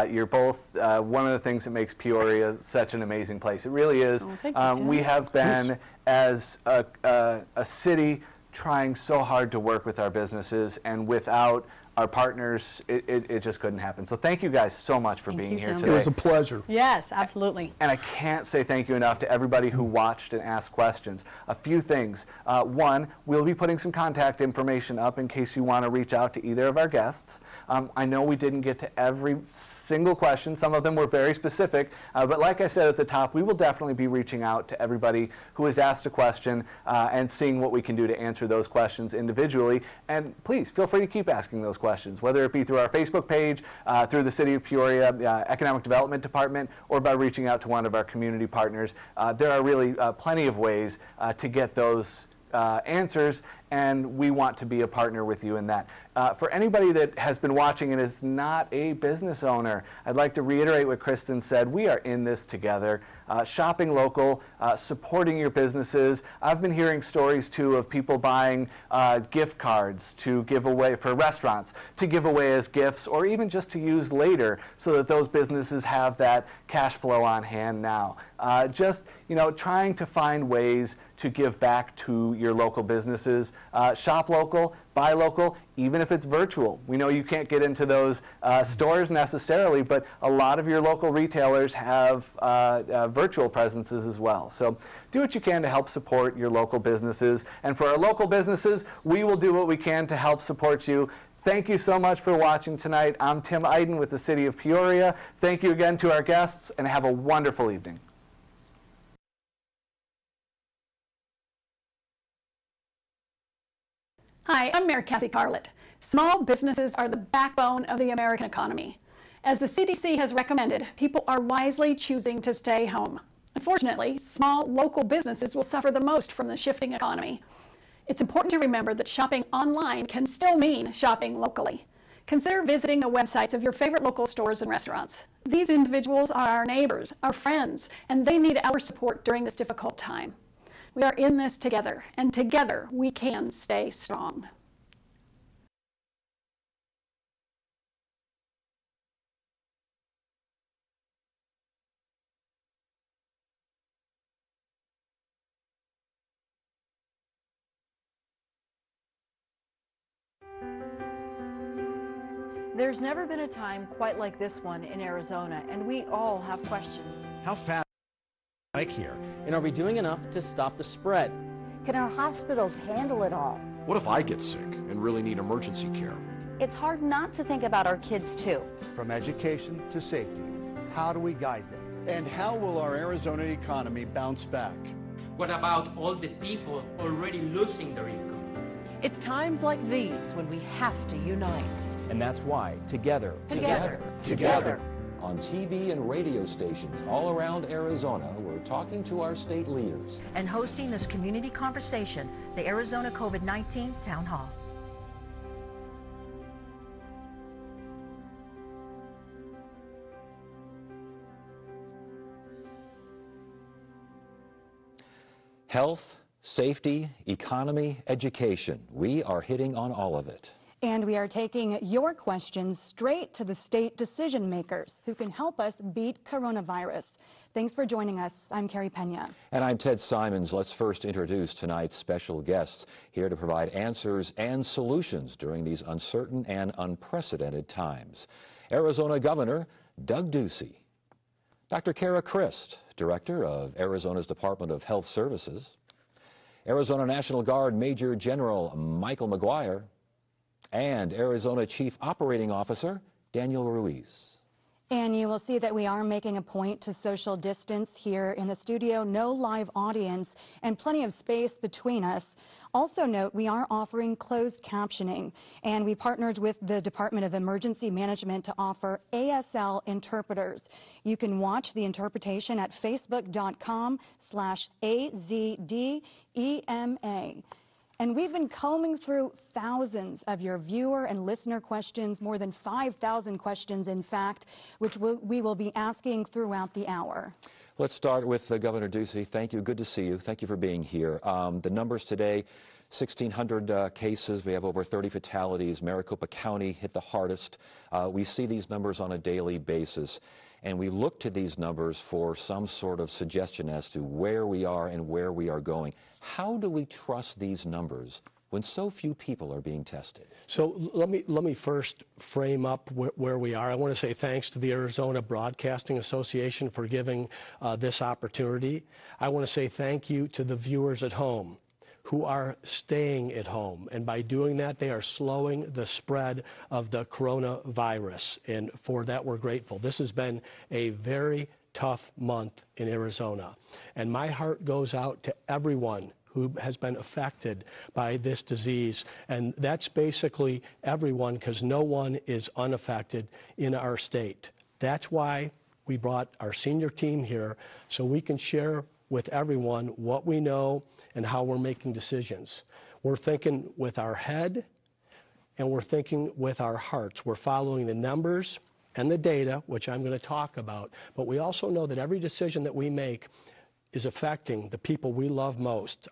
You're both one of the things that makes Peoria such an amazing place. It really is. Oh, thank you, Tim. We have been, as a city, trying so hard to work with our businesses, and without our partners, it just couldn't happen. So thank you guys so much for being here today. It was a pleasure. Yes, absolutely. And I can't say thank you enough to everybody who watched and asked questions. A few things. One, we'll be putting some contact information up in case you want to reach out to either of our guests. I know we didn't get to every single question. Some of them were very specific, but like I said at the top, we will definitely be reaching out to everybody who has asked a question and seeing what we can do to answer those questions individually. And please feel free to keep asking those questions, whether it be through our Facebook page, through the City of Peoria Economic Development Department, or by reaching out to one of our community partners. There are really plenty of ways to get those answers, and we want to be a partner with you in that. For anybody that has been watching and is not a business owner, I'd like to reiterate what Kristen said. We are in this together. Shopping local, supporting your businesses. I've been hearing stories too of people buying gift cards to give away for restaurants, to give away as gifts, or even just to use later, so that those businesses have that cash flow on hand now. Just, trying to find ways to give back to your local businesses. Shop local, buy local, even if it's virtual. We know you can't get into those stores necessarily, but a lot of your local retailers have virtual presences as well. So do what you can to help support your local businesses. And for our local businesses, we will do what we can to help support you. Thank you so much for watching tonight. I'm Tim Iden with the City of Peoria. Thank you again to our guests, and have a wonderful evening. Hi, I'm Mayor Kathy Carlett. Small businesses are the backbone of the American economy. As the CDC has recommended, people are wisely choosing to stay home. Unfortunately, small local businesses will suffer the most from the shifting economy. It's important to remember that shopping online can still mean shopping locally. Consider visiting the websites of your favorite local stores and restaurants. These individuals are our neighbors, our friends, and they need our support during this difficult time. We are in this together, and together we can stay strong. There's never been a time quite like this one in Arizona, and we all have questions. How fast like here? And are we doing enough to stop the spread? Can our hospitals handle it all? What if I get sick and really need emergency care? It's hard not to think about our kids too. From education to safety, how do we guide them? And how will our Arizona economy bounce back? What about all the people already losing their income? It's times like these when we have to unite. And that's why, together, on TV and radio stations all around Arizona, we're talking to our state leaders. And hosting this community conversation, the Arizona COVID-19 Town Hall. Health, safety, economy, education. We are hitting on all of it. And we are taking your questions straight to the state decision makers who can help us beat coronavirus. Thanks for joining us. I'm Carrie Pena. And I'm Ted Simons. Let's first introduce tonight's special guests here to provide answers and solutions during these uncertain and unprecedented times. Arizona Governor Doug Ducey, Dr. Kara Christ, Director of Arizona's Department of Health Services, Arizona National Guard Major General Michael McGuire, and Arizona Chief Operating Officer Daniel Ruiz. And you will see that we are making a point to social distance here in the studio, no live audience, and plenty of space between us. Also note, we are offering closed captioning, and we partnered with the Department of Emergency Management to offer ASL interpreters. You can watch the interpretation at facebook.com/AZDEMA. And we've been combing through thousands of your viewer and listener questions, more than 5,000 questions, in fact, which we will be asking throughout the hour. Let's start with Governor Ducey. Thank you. Good to see you. Thank you for being here. The numbers today, 1,600 cases. We have over 30 fatalities. Maricopa County hit the hardest. We see these numbers on a daily basis. And we look to these numbers for some sort of suggestion as to where we are and where we are going. How do we trust these numbers when so few people are being tested? So let me first frame up where we are. I want to say thanks to the Arizona Broadcasting Association for giving this opportunity. I want to say thank you to the viewers at home who are staying at home. And by doing that, they are slowing the spread of the coronavirus. And for that, we're grateful. This has been a very tough month in Arizona. And my heart goes out to everyone who has been affected by this disease. And that's basically everyone, because no one is unaffected in our state. That's why we brought our senior team here, so we can share with everyone what we know and how we're making decisions. We're thinking with our head and we're thinking with our hearts. We're following the numbers and the data, which I'm going to talk about, but we also know that every decision that we make is affecting the people we love most.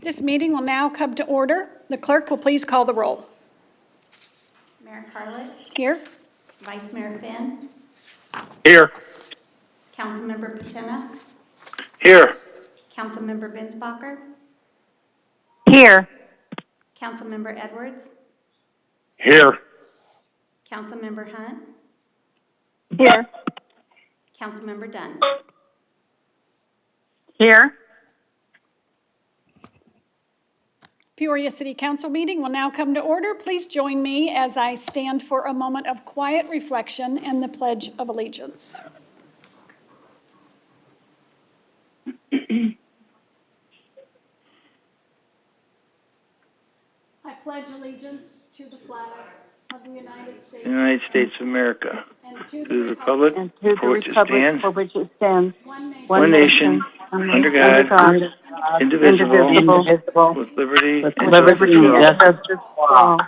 This meeting will now come to order. The clerk will please call the roll. Mayor Carlett. Here. Vice Mayor Finn. Here. Councilmember Patina. Here. Councilmember Binsbacher. Here. Councilmember Edwards. Here. Councilmember Hunt. Here. Councilmember Dunn. Here. Peoria City Council meeting will now come to order. Please join me as I stand for a moment of quiet reflection and the Pledge of Allegiance. I pledge allegiance to the flag of the United States of America. and to To the republic And to the for which it republic stands, for which it stands, one nation, under God, indivisible, with liberty and justice for all.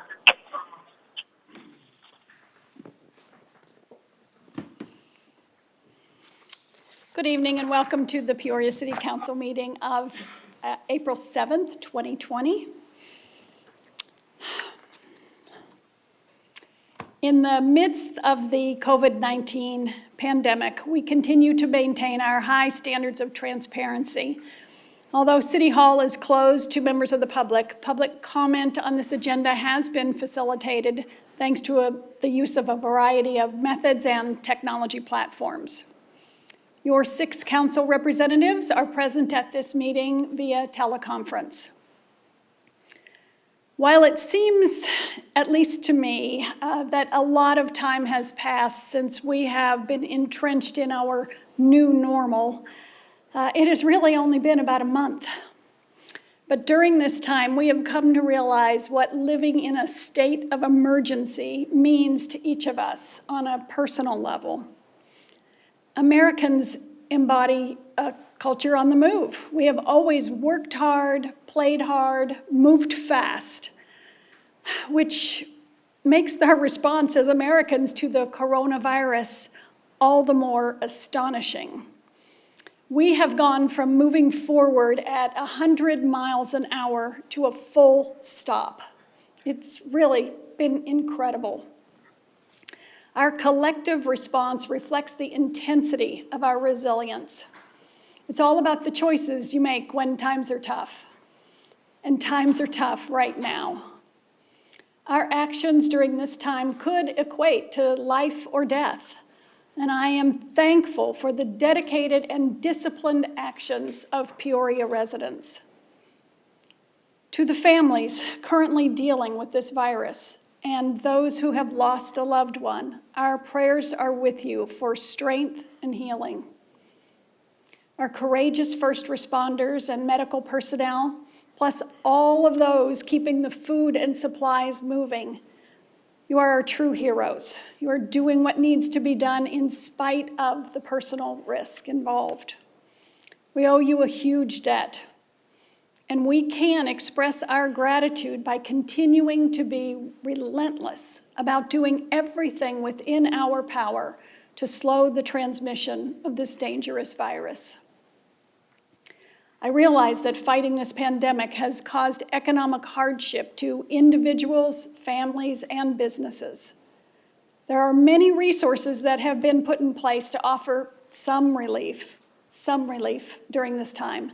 Good evening and welcome to the Peoria City Council meeting of April 7th, 2020. In the midst of the COVID-19 pandemic, we continue to maintain our high standards of transparency. Although City Hall is closed to members of the public comment on this agenda has been facilitated thanks to the use of a variety of methods and technology platforms. Your 6 council representatives are present at this meeting via teleconference. While it seems, at least to me, that a lot of time has passed since we have been entrenched in our new normal, it has really only been about a month. But during this time, we have come to realize what living in a state of emergency means to each of us on a personal level. Americans embody a culture on the move. We have always worked hard, played hard, moved fast, which makes our response as Americans to the coronavirus all the more astonishing. We have gone from moving forward at 100 miles an hour to a full stop. It's really been incredible. Our collective response reflects the intensity of our resilience. It's all about the choices you make when times are tough. And times are tough right now. Our actions during this time could equate to life or death. And I am thankful for the dedicated and disciplined actions of Peoria residents. To the families currently dealing with this virus, and those who have lost a loved one, our prayers are with you for strength and healing. Our courageous first responders and medical personnel, plus all of those keeping the food and supplies moving, you are our true heroes. You are doing what needs to be done in spite of the personal risk involved. We owe you a huge debt. And we can express our gratitude by continuing to be relentless about doing everything within our power to slow the transmission of this dangerous virus. I realize that fighting this pandemic has caused economic hardship to individuals, families, and businesses. There are many resources that have been put in place to offer some relief during this time.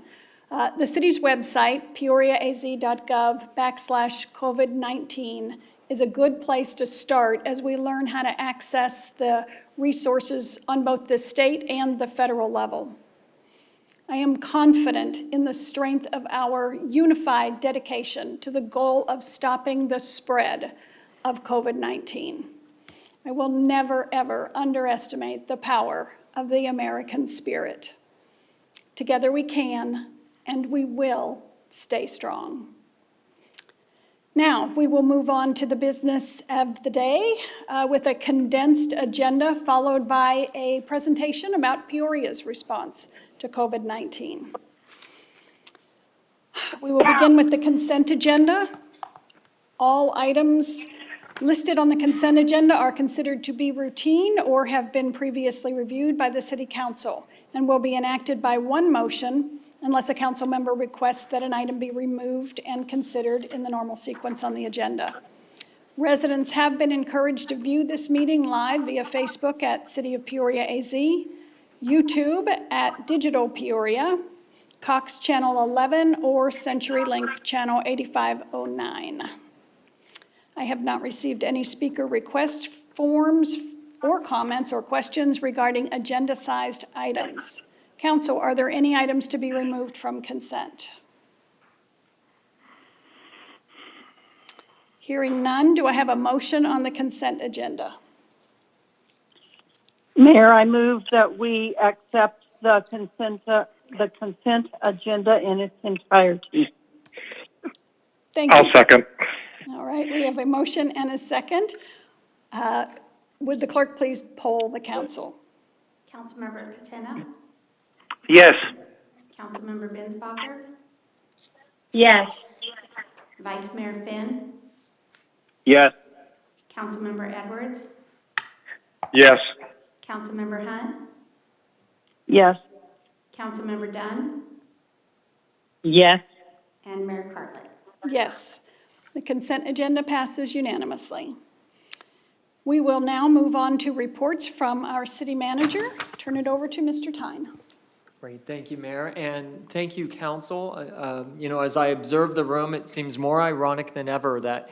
The city's website, peoriaaz.gov/COVID-19, is a good place to start as we learn how to access the resources on both the state and the federal level. I am confident in the strength of our unified dedication to the goal of stopping the spread of COVID-19. I will never, ever underestimate the power of the American spirit. Together we can, and we will stay strong. Now, we will move on to the business of the day with a condensed agenda followed by a presentation about Peoria's response to COVID-19. We will begin with the consent agenda. All items listed on the consent agenda are considered to be routine or have been previously reviewed by the City Council and will be enacted by one motion unless a council member requests that an item be removed and considered in the normal sequence on the agenda. Residents have been encouraged to view this meeting live via Facebook at City of Peoria AZ, YouTube at Digital Peoria, Cox Channel 11, or CenturyLink Channel 8509. I have not received any speaker request forms or comments or questions regarding agenda-sized items. Council, are there any items to be removed from consent? Hearing none, do I have a motion on the consent agenda? Mayor, I move that we accept the consent agenda in its entirety. Thank you. I'll second. All right, we have a motion and a second. Would the clerk please poll the council? Councilmember Patino? Yes. Councilmember Binsbacher? Yes. Vice Mayor Finn? Yes. Councilmember Edwards? Yes. Councilmember Hunt? Yes. Councilmember Dunn? Yes. And Mayor Cartlett? Yes. The consent agenda passes unanimously. We will now move on to reports from our city manager. Turn it over to Mr. Tyne. Great, thank you, Mayor, and thank you, Council. As I observe the room, it seems more ironic than ever that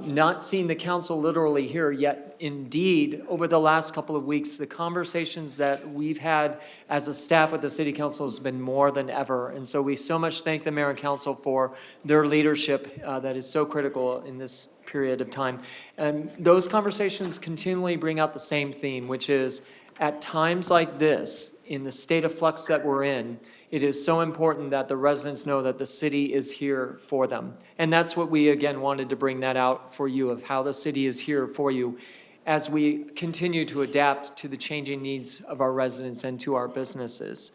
not seeing the Council literally here, yet indeed, over the last couple of weeks, the conversations that we've had as a staff with the City Council has been more than ever. And so we so much thank the Mayor and Council for their leadership that is so critical in this period of time. And those conversations continually bring out the same theme, which is at times like this, in the state of flux that we're in, it is so important that the residents know that the city is here for them. And that's what we, again, wanted to bring that out for you, of how the city is here for you as we continue to adapt to the changing needs of our residents and to our businesses.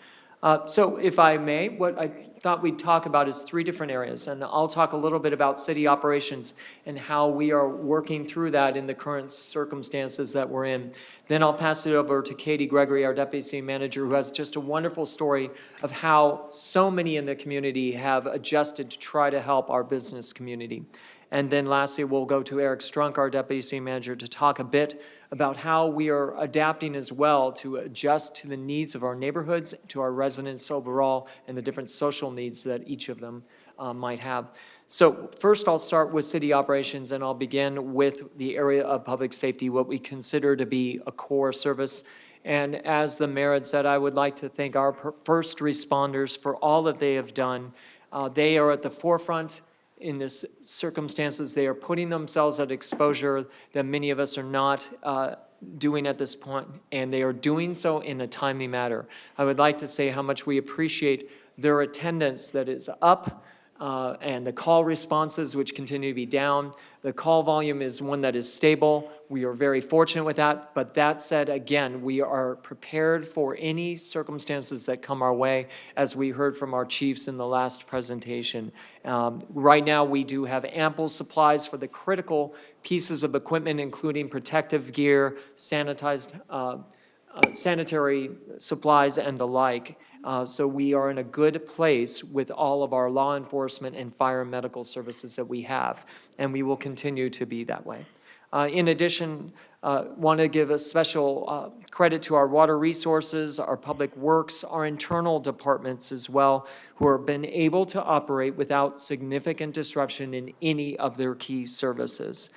So if I may, what I thought we'd talk about is 3 different areas, and I'll talk a little bit about city operations and how we are working through that in the current circumstances that we're in. Then I'll pass it over to Katie Gregory, our Deputy City Manager, who has just a wonderful story of how so many in the community have adjusted to try to help our business community. And then lastly, we'll go to Eric Strunk, our Deputy City Manager, to talk a bit about how we are adapting as well to adjust to the needs of our neighborhoods, to our residents overall, and the different social needs that each of them might have. So first I'll start with city operations, and I'll begin with the area of public safety, what we consider to be a core service. And as the mayor had said, I would like to thank our first responders for all that they have done. They are at the forefront in this circumstances. They are putting themselves at exposure that many of us are not doing at this point, and they are doing so in a timely manner. I would like to say how much we appreciate their attendance that is up, and the call responses, which continue to be down. The call volume is one that is stable. We are very fortunate with that. But that said, again, we are prepared for any circumstances that come our way, as we heard from our chiefs in the last presentation. Right now, we do have ample supplies for the critical pieces of equipment, including protective gear, sanitized sanitary supplies, and the like. So we are in a good place with all of our law enforcement and fire and medical services that we have, and we will continue to be that way. In addition, want to give a special credit to our water resources, our public works, our internal departments as well, who have been able to operate without significant disruption in any of their key services.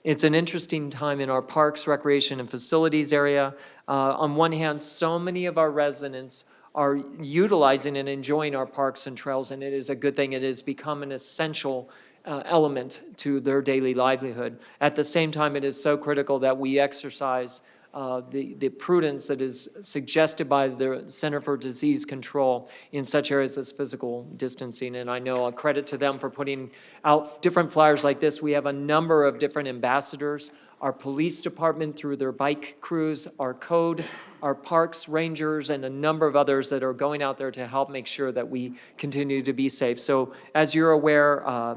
It's an interesting time in our parks, recreation, and facilities area. On one hand, so many of our residents are utilizing and enjoying our parks and trails, and it is a good thing. It has become an essential element to their daily livelihood. At the same time, it is so critical that we exercise the prudence that is suggested by the Center for Disease Control in such areas as physical distancing. And I know a credit to them for putting out different flyers like this. We have a number of different ambassadors, our police department through their bike crews, our code, our parks rangers, and a number of others that are going out there to help make sure that we continue to be safe. So as you're aware,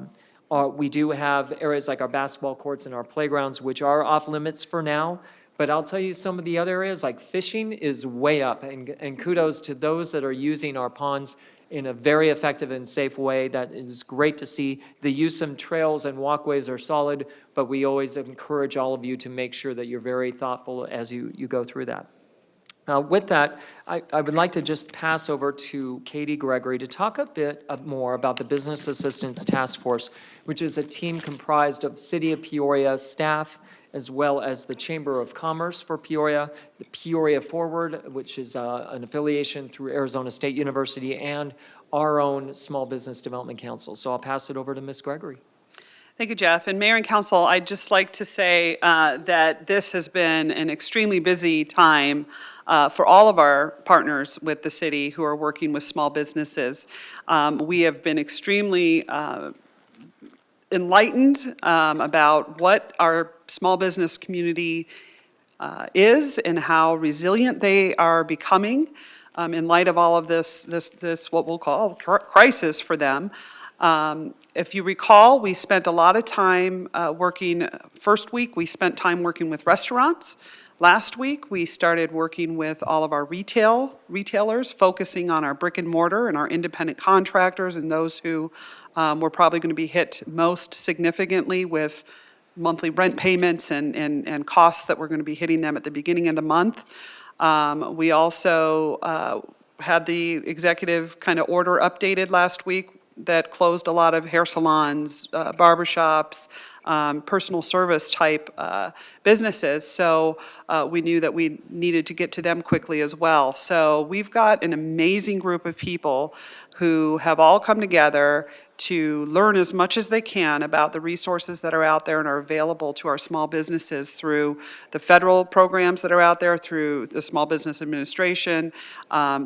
we do have areas like our basketball courts and our playgrounds, which are off limits for now. But I'll tell you, some of the other areas, like fishing, is way up. And kudos to those that are using our ponds in a very effective and safe way. That is great to see. The use of trails and walkways are solid, but we always encourage all of you to make sure that you're very thoughtful as you go through that. With that, I would like to just pass over to Katie Gregory to talk a bit more about the Business Assistance Task Force, which is a team comprised of City of Peoria staff, as well as the Chamber of Commerce for Peoria, the Peoria Forward, which is an affiliation through Arizona State University, and our own Small Business Development Council. So I'll pass it over to Ms. Gregory. Thank you, Jeff. And Mayor and Council, I'd just like to say that this has been an extremely busy time for all of our partners with the city who are working with small businesses. We have been extremely enlightened about what our small business community is and how resilient they are becoming in light of all of this what we'll call crisis for them. If you recall, we spent a lot of time working. First week, we spent time working with restaurants. Last week, we started working with all of our retailers, focusing on our brick and mortar and our independent contractors and those who were probably going to be hit most significantly with monthly rent payments and costs that were going to be hitting them at the beginning of the month. We also had the executive kind of order updated last week that closed a lot of hair salons, barbershops, personal service type businesses. So we knew that we needed to get to them quickly as well. So we've got an amazing group of people who have all come together to learn as much as they can about the resources that are out there and are available to our small businesses through the federal programs that are out there, through the Small Business Administration,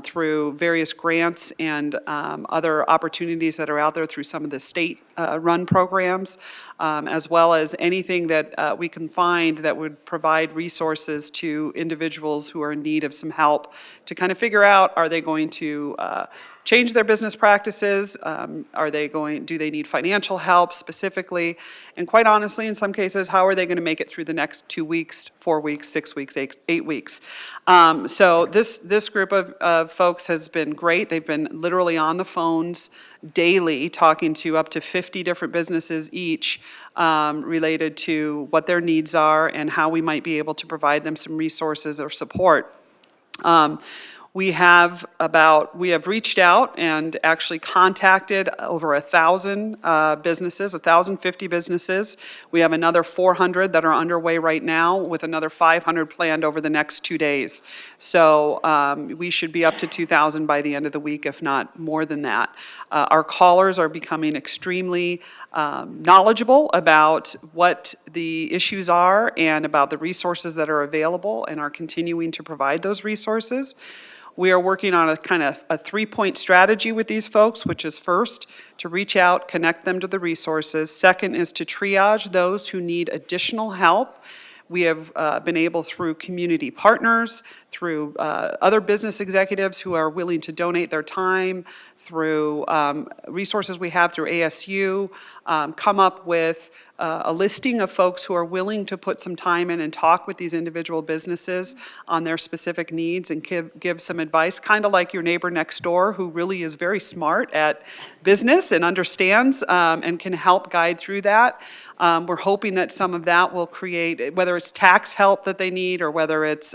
through various grants and other opportunities that are out there through some of the state-run programs, as well as anything that we can find that would provide resources to individuals who are in need of some help to kind of figure out, are they going to change their business practices? Do they need financial help specifically? And quite honestly, in some cases, how are they going to make it through the next 2 weeks, 4 weeks, 6 weeks, 8 weeks? So this group of folks has been great. They've been literally on the phones daily talking to up to 50 different businesses each related to what their needs are and how we might be able to provide them some resources or support. We have reached out and actually contacted over 1,000 businesses, 1,050 businesses. We have another 400 that are underway right now, with another 500 planned over the next 2 days. So we should be up to 2,000 by the end of the week, if not more than that. Our callers are becoming extremely knowledgeable about what the issues are and about the resources that are available, and are continuing to provide those resources. We are working on a kind of a 3-point strategy with these folks, which is first, to reach out, connect them to the resources. Second is to triage those who need additional help. We have been able, through community partners, through other business executives who are willing to donate their time, through resources we have through ASU, come up with a listing of folks who are willing to put some time in and talk with these individual businesses on their specific needs and give some advice, kind of like your neighbor next door, who really is very smart at business and understands and can help guide through that. We're hoping that some of that will create, whether it's tax help that they need, or whether it's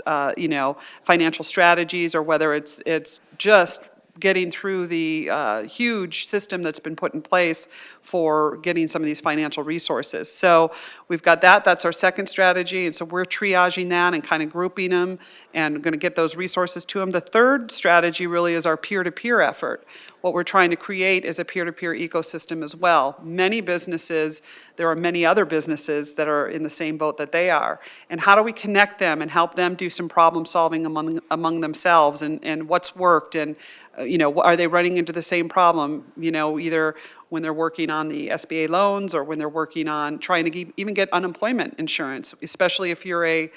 financial strategies, or whether it's just getting through the huge system that's been put in place for getting some of these financial resources. So we've got that. That's our second strategy. And so we're triaging that and kind of grouping them and going to get those resources to them. The third strategy really is our peer-to-peer effort. What we're trying to create is a peer-to-peer ecosystem as well. Many businesses, there are many other businesses that are in the same boat that they are. And how do we connect them and help them do some problem solving among themselves, and what's worked, and are they running into the same problem? Either when they're working on the SBA loans or when they're working on trying to even get unemployment insurance, especially if you're a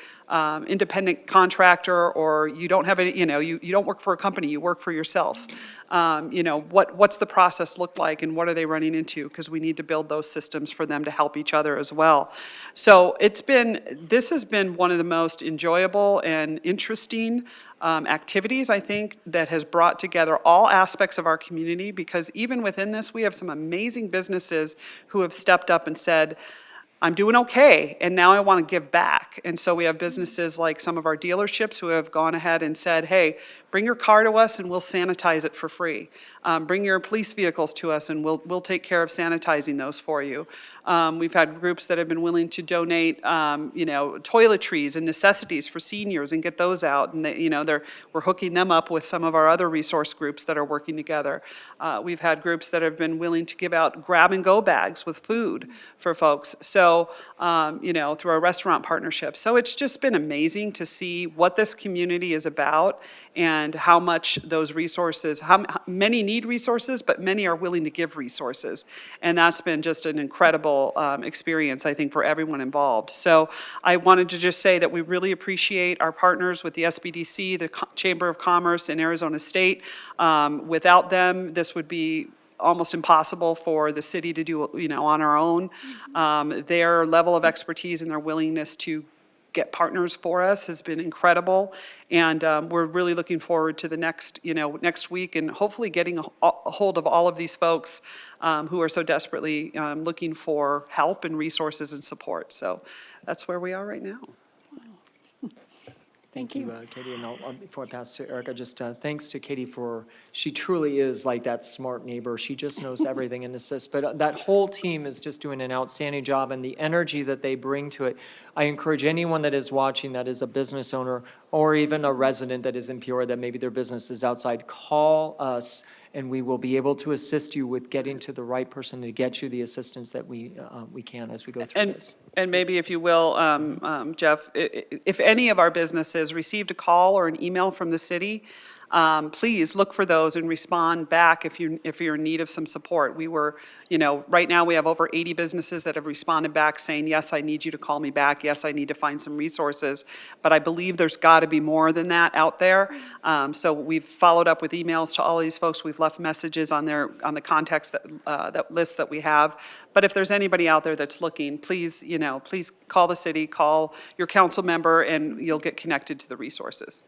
independent contractor or you don't have any, you don't work for a company, you work for yourself. What's the process look like and what are they running into? Because we need to build those systems for them to help each other as well. So this has been one of the most enjoyable and interesting activities, I think, that has brought together all aspects of our community, because even within this, we have some amazing businesses who have stepped up and said, I'm doing okay, and now I want to give back. And so we have businesses like some of our dealerships who have gone ahead and said, hey, bring your car to us and we'll sanitize it for free. Bring your police vehicles to us and we'll take care of sanitizing those for you. We've had groups that have been willing to donate, toiletries and necessities for seniors and get those out. And we're hooking them up with some of our other resource groups that are working together. We've had groups that have been willing to give out grab-and-go bags with food for folks. So, through our restaurant partnerships. So it's just been amazing to see what this community is about and how much those resources, how many need resources, but many are willing to give resources. And that's been just an incredible experience, I think, for everyone involved. So I wanted to just say that we really appreciate our partners with the SBDC, the Chamber of Commerce, and Arizona State. Without them, this would be almost impossible for the city to do, on our own. Their level of expertise and their willingness to get partners for us has been incredible. And we're really looking forward to the next week and hopefully getting a hold of all of these folks who are so desperately looking for help and resources and support. So that's where we are right now. Thank you, Katie. And before I pass to Erica, just thanks to Katie she truly is like that smart neighbor. She just knows everything and assists. But that whole team is just doing an outstanding job, and the energy that they bring to it. I encourage anyone that is watching that is a business owner or even a resident that is in Peoria that maybe their business is outside, call us and we will be able to assist you with getting to the right person to get you the assistance that we can as we go through this. And maybe if you will, Jeff, if any of our businesses received a call or an email from the city, please look for those and respond back if you're in need of some support. We were, right now we have over 80 businesses that have responded back saying, yes, I need you to call me back. Yes, I need to find some resources. But I believe there's got to be more than that out there. So we've followed up with emails to all these folks. We've left messages on the contacts that list that we have. But if there's anybody out there that's looking, please, please call the city, call your council member, and you'll get connected to the resources.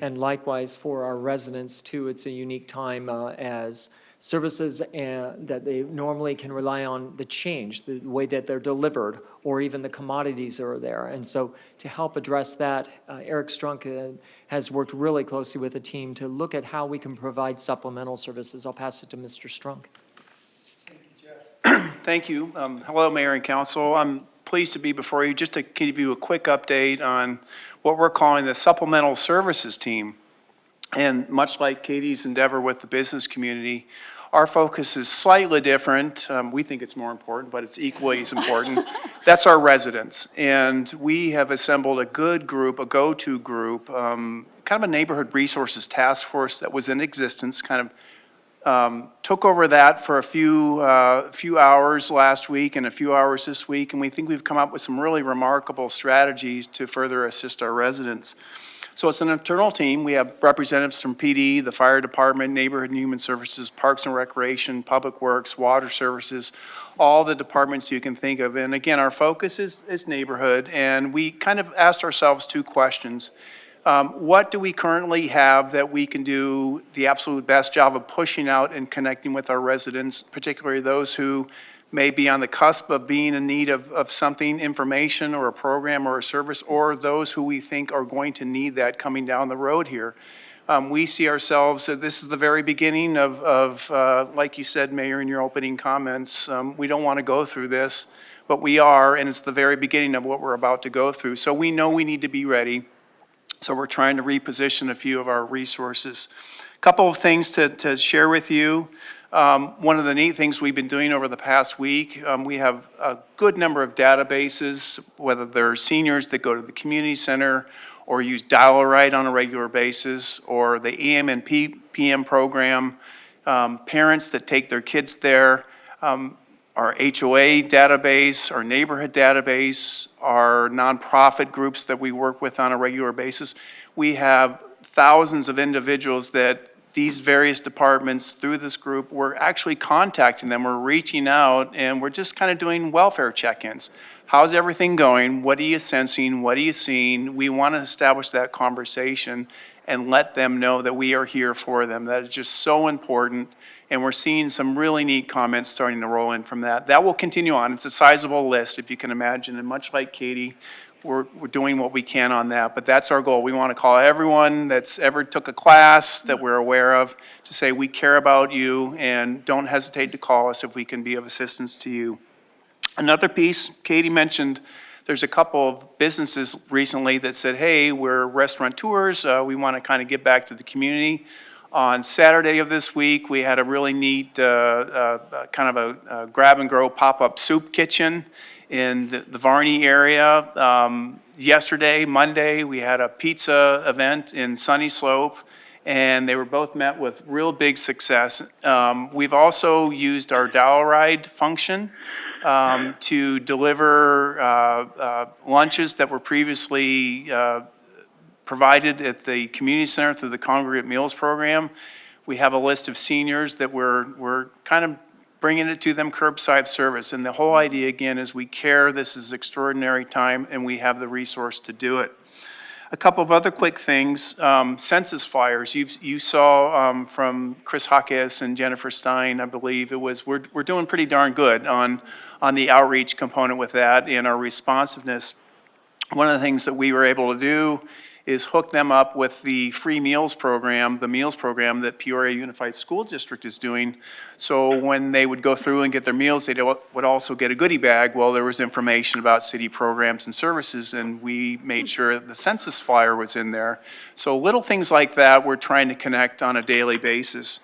And likewise for our residents too, it's a unique time as services that they normally can rely on the change, the way that they're delivered, or even the commodities are there. And so to help address that, Eric Strunk has worked really closely with the team to look at how we can provide supplemental services. I'll pass it to Mr. Strunk. Thank you, Jeff. Thank you. Hello, Mayor and Council. I'm pleased to be before you just to give you a quick update on what we're calling the supplemental services team. And much like Katie's endeavor with the business community, our focus is slightly different. We think it's more important, but it's equally as important. That's our residents. And we have assembled a good group, a go-to group, kind of a neighborhood resources task force that was in existence, kind of took over that for a few hours last week and a few hours this week, and we think we've come up with some really remarkable strategies to further assist our residents. So it's an internal team. We have representatives from PD, the fire department, neighborhood and human services, parks and recreation, public works, water services, all the departments you can think of. And again, our focus is neighborhood, and we kind of asked ourselves two questions. What do we currently have that we can do the absolute best job of pushing out and connecting with our residents, particularly those who may be on the cusp of being in need of something, information or a program or a service, or those who we think are going to need that coming down the road here. We see ourselves, this is the very beginning of like you said, Mayor, in your opening comments, we don't want to go through this, but we are, and it's the very beginning of what we're about to go through. So we know we need to be ready. So we're trying to reposition a few of our resources. A couple of things to share with you. One of the neat things we've been doing over the past week, we have a good number of databases, whether they're seniors that go to the community center or use Dial-A-Ride on a regular basis, or the AM and PM program, parents that take their kids there. our HOA database, our neighborhood database, our nonprofit groups that we work with on a regular basis. We have thousands of individuals that these various departments through this group, we're actually contacting them, we're reaching out, and we're just kind of doing welfare check-ins. How's everything going? What are you sensing? What are you seeing? We want to establish that conversation and let them know that we are here for them. That is just so important. And we're seeing some really neat comments starting to roll in from that. That will continue on. It's a sizable list, if you can imagine. And much like Katie, we're doing what we can on that. But that's our goal. We want to call everyone that's ever took a class that we're aware of to say we care about you, and don't hesitate to call us if we can be of assistance to you. Another piece, Katie mentioned, there's a couple of businesses recently that said, hey, we're restaurateurs. We want to kind of give back to the community. On Saturday of this week, we had a really neat kind of a grab-and-go pop-up soup kitchen in the Varney area. Yesterday, Monday, we had a pizza event in Sunny Slope, and they were both met with real big success. We've also used our Dial Ride function to deliver lunches that were previously provided at the community center through the Congregate Meals Program. We have a list of seniors that we're kind of bringing it to them curbside service. And the whole idea, again, is we care. This is extraordinary time, and we have the resource to do it. A couple of other quick things. Census flyers. You saw from Chris Hawkes and Jennifer Stein, I believe it was. We're doing pretty darn good on the outreach component with that and our responsiveness. One of the things that we were able to do is hook them up with the free meals program, the meals program that Peoria Unified School District is doing. So when they would go through and get their meals, they would also get a goodie bag. Well, there was information about city programs and services, and we made sure that the census flyer was in there. So little things like that we're trying to connect on a daily basis.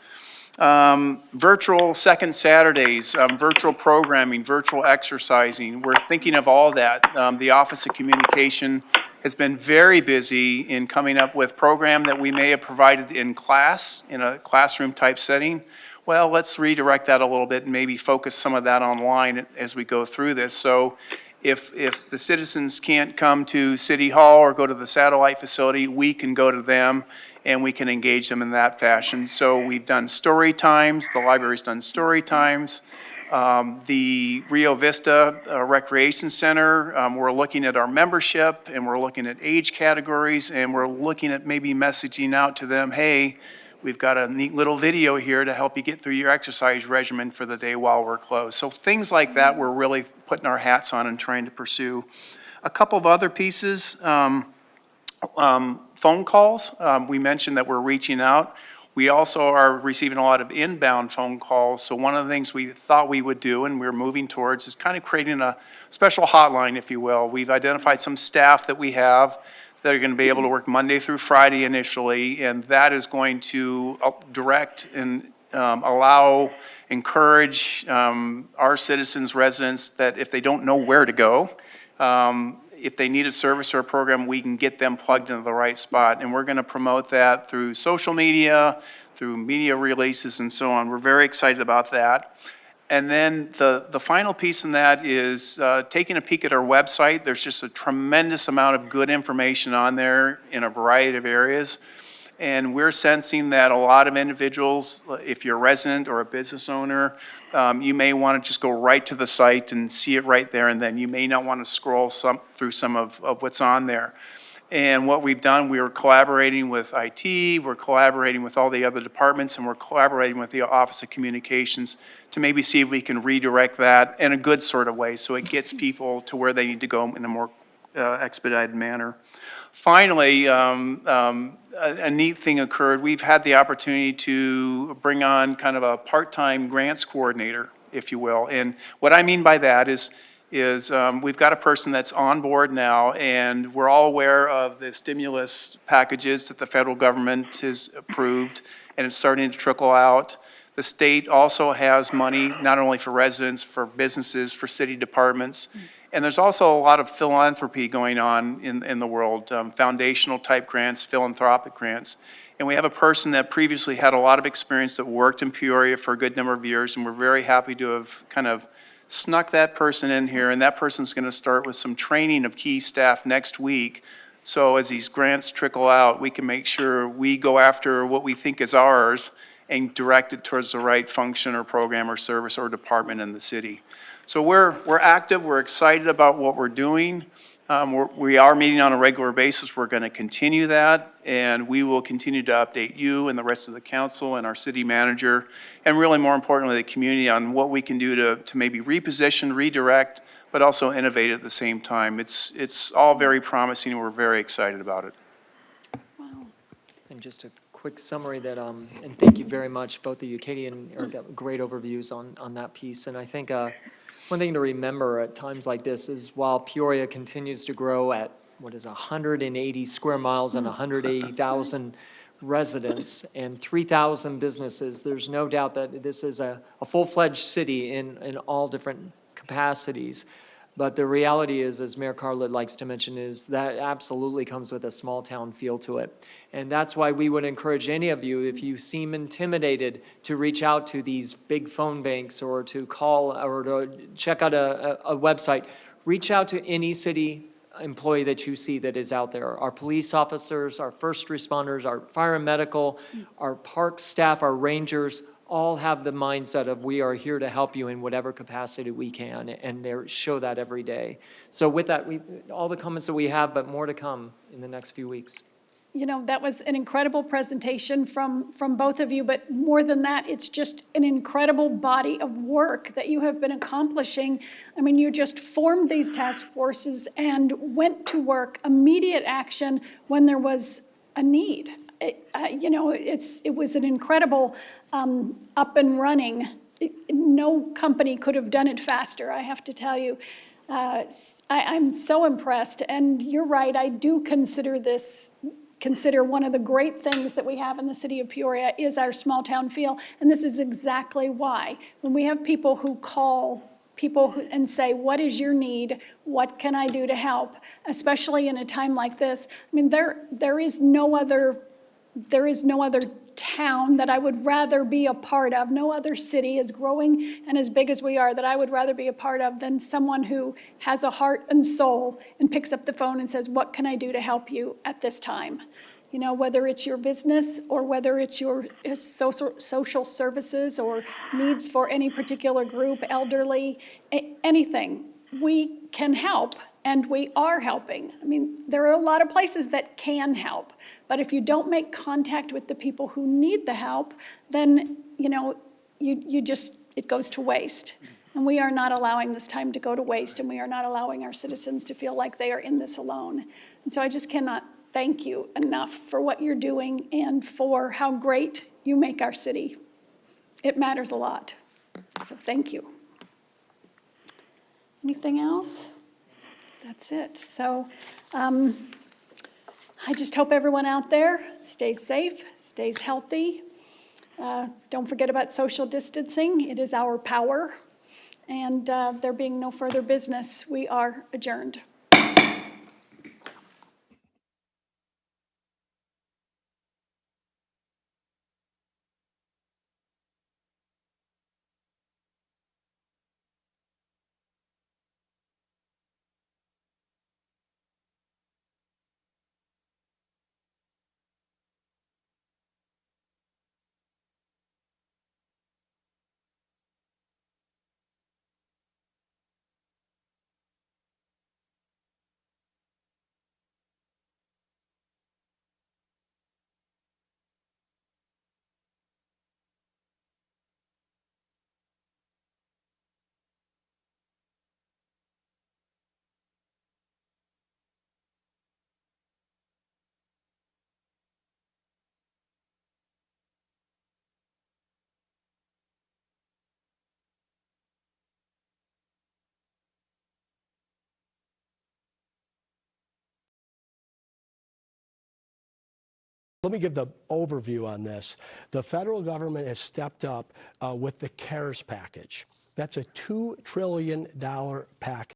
Virtual second Saturdays, virtual programming, virtual exercising. We're thinking of all that. The Office of Communication has been very busy in coming up with program that we may have provided in class, in a classroom type setting. Well, let's redirect that a little bit and maybe focus some of that online as we go through this. So if the citizens can't come to City Hall or go to the satellite facility, we can go to them and we can engage them in that fashion. So we've done story times, the library's done story times. The Rio Vista Recreation Center, we're looking at our membership, and we're looking at age categories, and we're looking at maybe messaging out to them, hey, we've got a neat little video here to help you get through your exercise regimen for the day while we're closed. So things like that we're really putting our hats on and trying to pursue. A couple of other pieces, phone calls. We mentioned that we're reaching out. We also are receiving a lot of inbound phone calls. So one of the things we thought we would do, and we're moving towards, is kind of creating a special hotline, if you will. We've identified some staff that we have that are going to be able to work Monday through Friday initially, and that is going to direct and encourage our citizens, residents, that if they don't know where to go, if they need a service or a program, we can get them plugged into the right spot. And we're going to promote that through social media, through media releases, and so on. We're very excited about that. And then the final piece in that is taking a peek at our website. There's just a tremendous amount of good information on there in a variety of areas. And we're sensing that a lot of individuals, if you're a resident or a business owner, you may want to just go right to the site and see it right there, and then you may not want to scroll through some of what's on there. And what we've done, we are collaborating with IT, we're collaborating with all the other departments, and we're collaborating with the Office of Communications to maybe see if we can redirect that in a good sort of way so it gets people to where they need to go in a more expedited manner. Finally, a neat thing occurred. We've had the opportunity to bring on kind of a part-time grants coordinator, if you will. And what I mean by that is we've got a person that's on board now, and we're all aware of the stimulus packages that the federal government has approved, and it's starting to trickle out. The state also has money, not only for residents, for businesses, for city departments. And there's also a lot of philanthropy going on in the world, foundational type grants, philanthropic grants. And we have a person that previously had a lot of experience that worked in Peoria for a good number of years, and we're very happy to have kind of snuck that person in here, and that person's going to start with some training of key staff next week. So as these grants trickle out, we can make sure we go after what we think is ours and direct it towards the right function or program or service or department in the city. So we're active, we're excited about what we're doing. We are meeting on a regular basis. We're going to continue that, and we will continue to update you and the rest of the council and our city manager, and really more importantly, the community on what we can do to maybe reposition, redirect, but also innovate at the same time. It's all very promising, and we're very excited about it. And just a quick summary that, and thank you very much, both of you, Katie and Eric, got great overviews on that piece. And I think one thing to remember at times like this is while Peoria continues to grow at, 180 square miles and 180,000 residents and 3,000 businesses, there's no doubt that this is a full-fledged city in all different capacities. But the reality is, as Mayor Carlett likes to mention, is that absolutely comes with a small town feel to it. And that's why we would encourage any of you, if you seem intimidated, to reach out to these big phone banks or to call or to check out a website. Reach out to any city employee that you see that is out there. Our police officers, our first responders, our fire and medical, our park staff, our rangers, all have the mindset of we are here to help you in whatever capacity we can, and they show that every day. So with that, all the comments that we have, but more to come in the next few weeks. You know, that was an incredible presentation from both of you, but more than that, it's just an incredible body of work that you have been accomplishing. I mean, you just formed these task forces and went to work, immediate action when there was a need. You know, it was an incredible up and running. No company could have done it faster, I have to tell you. I'm so impressed, and you're right, I do consider one of the great things that we have in the city of Peoria is our small town feel, and this is exactly why. When we have people who call and say, what is your need? What can I do to help? Especially in a time like this. I mean, there is no other town that I would rather be a part of, no other city as growing and as big as we are that I would rather be a part of than someone who has a heart and soul and picks up the phone and says, what can I do to help you at this time? You know, whether it's your business or whether it's your social services or needs for any particular group, elderly, anything, we can help. And we are helping. I mean, there are a lot of places that can help, but if you don't make contact with the people who need the help, then, you know, it goes to waste. And we are not allowing this time to go to waste, and we are not allowing our citizens to feel like they are in this alone. And so I just cannot thank you enough for what you're doing and for how great you make our city. It matters a lot. So thank you. Anything else? That's it. So I just hope everyone out there stays safe, stays healthy. Don't forget about social distancing. It is our power. And there being no further business, we are adjourned. Let me give the overview on this. The federal government has stepped up with the CARES package. That's a $2 trillion package.